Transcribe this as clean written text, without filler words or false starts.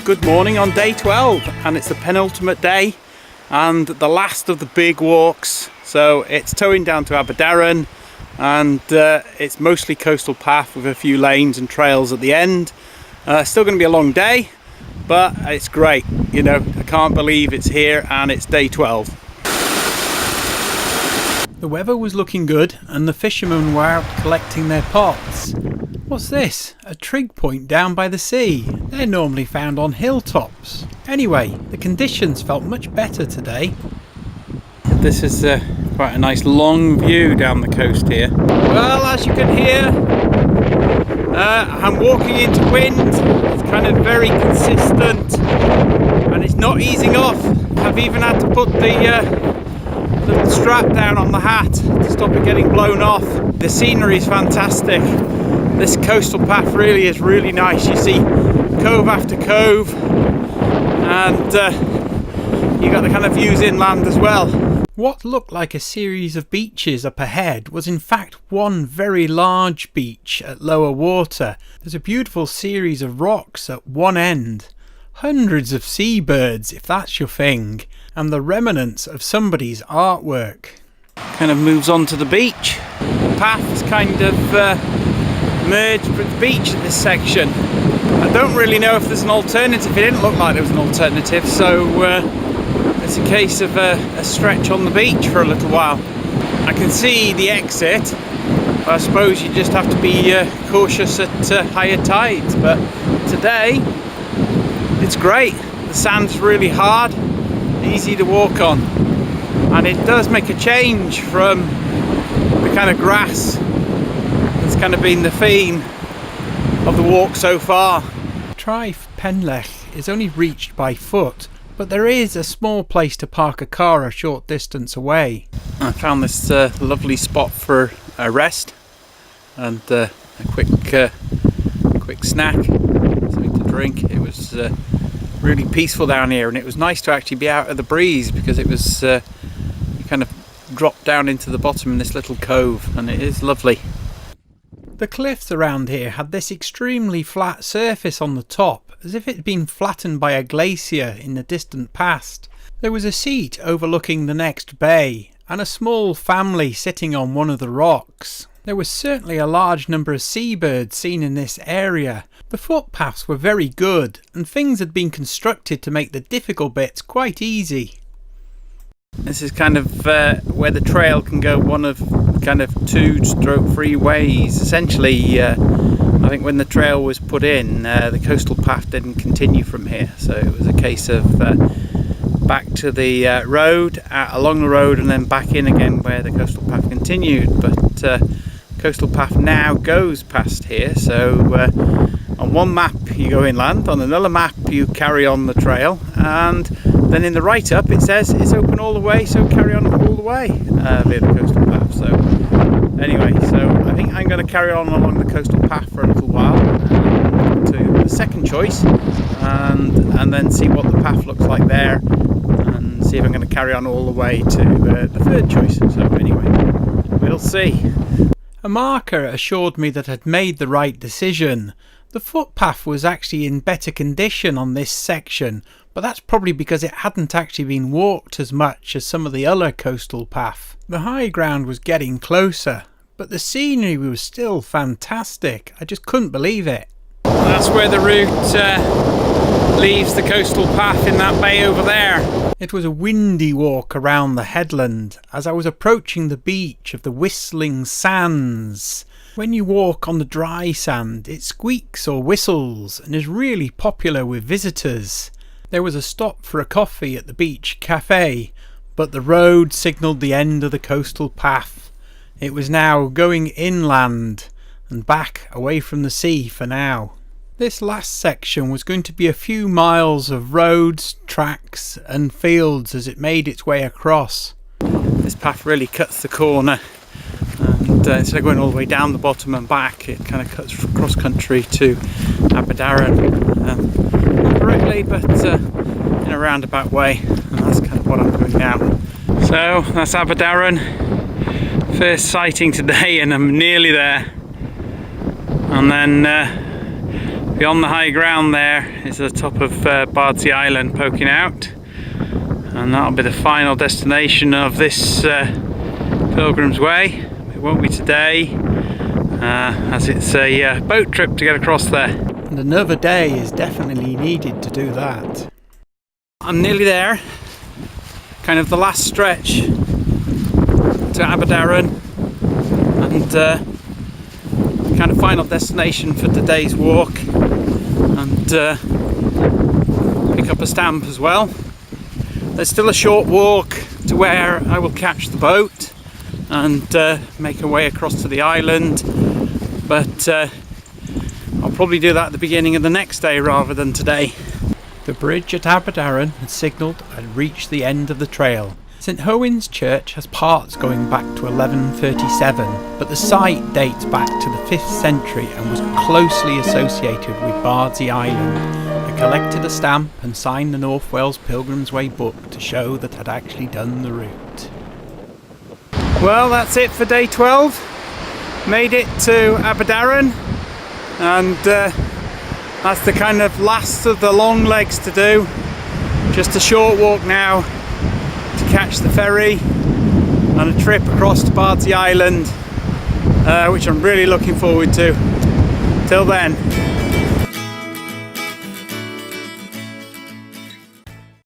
good morning on day 12, and it's the penultimate day and the last of the big walks. So it's towing down to Aberdaron, and it's mostly coastal path with a few lanes and trails at the end. Still going to be a long day, but it's great. You know, I can't believe it's here and it's day 12. The weather was looking good and the fishermen were out collecting their pots. What's this? A trig point down by the sea. They're normally found on hilltops. Anyway, the conditions felt much better today. This is quite a nice long view down the coast here. Well, as you can hear, I'm walking into wind. It's kind of very consistent and it's not easing off. I've even had to put the little strap down on the hat to stop it getting blown off. The scenery is fantastic. This coastal path really is really nice. You see cove after cove, and you got the kind of views inland as well. What looked like a series of beaches up ahead was in fact one very large beach at lower water. There's a beautiful series of rocks at one end, hundreds of seabirds if that's your thing, and the remnants of somebody's artwork. Kind of moves on to the beach. The path is kind of merged with the beach at this section. I don't really know if there's an alternative. It didn't look like there was an alternative, so it's a case of a stretch on the beach for a little while. I can see the exit, but I suppose you just have to be cautious at higher tides. But today it's great. The sand's really hard, easy to walk on, and it does make a change from the kind of grass that's kind of been the theme of the walk so far. Traeth Penllech is only reached by foot, but there is a small place to park a car a short distance away. I found this lovely spot for a rest and a quick snack, something to drink. It was really peaceful down here, and it was nice to actually be out of the breeze because it was you kind of dropped down into the bottom in this little cove, and it is lovely. The cliffs around here had this extremely flat surface on the top, as if it had been flattened by a glacier in the distant past. There was a seat overlooking the next bay, and a small family sitting on one of the rocks. There was certainly a large number of seabirds seen in this area. The footpaths were very good, and things had been constructed to make the difficult bits quite easy. This is kind of where the trail can go one of kind of 2-3 ways. Essentially, I think when the trail was put in, the coastal path didn't continue from here, so it was a case of back to the road, along the road, and then back in again where the coastal path continued. But coastal path now goes past here, so on one map you go inland, on another map you carry on the trail, and then in the write-up it says it's open all the way, so carry on all the way via the coastal path. So anyway, so I think I'm going to carry on along the coastal path for a little while to the second choice, and then see what the path looks like there, and see if I'm going to carry on all the way to the third choice. So anyway, we'll see. A marker assured me that I'd made the right decision. The footpath was actually in better condition on this section, but that's probably because it hadn't actually been walked as much as some of the other coastal path. The high ground was getting closer, but the scenery was still fantastic. I just couldn't believe it. That's where the route leaves the coastal path in that bay over there. It was a windy walk around the headland as I was approaching the beach of the Whisling sands. When you walk on the dry sand, it squeaks or whistles and is really popular with visitors. There was a stop for a coffee at the beach cafe, but the road signalled the end of the coastal path. It was now going inland and back away from the sea for now. This last section was going to be a few miles of roads, tracks and fields as it made its way across. This path really cuts the corner, and instead of going all the way down the bottom and back, it kind of cuts cross country to Aberdaron. Not directly, but in a roundabout way, and that's kind of what I'm doing now. So that's Aberdaron. First sighting today, and I'm nearly there. And then Beyond the high ground there is the top of Bardsey Island poking out, and that'll be the final destination of this Pilgrims Way. It won't be today, as it's a boat trip to get across there. And another day is definitely needed to do that. I'm nearly there, kind of the last stretch to Aberdaron, and kind of final destination for today's walk, and pick up a stamp as well. There's still a short walk to where I will catch the boat and make our way across to the island, but I'll probably do that at the beginning of the next day rather than today. The bridge at Aberdaron had signalled I'd reached the end of the trail. St Hywyn's church has parts going back to 1137, but the site dates back to the 5th century and was closely associated with Bardsey Island. I collected a stamp and signed the North Wales Pilgrims Way book to show that I'd actually done the route. Well, that's it for day 12. Made it to Aberdaron, and that's the kind of last of the long legs to do. Just a short walk now to catch the ferry and a trip across to Bardsey Island, which I'm really looking forward to. Till then.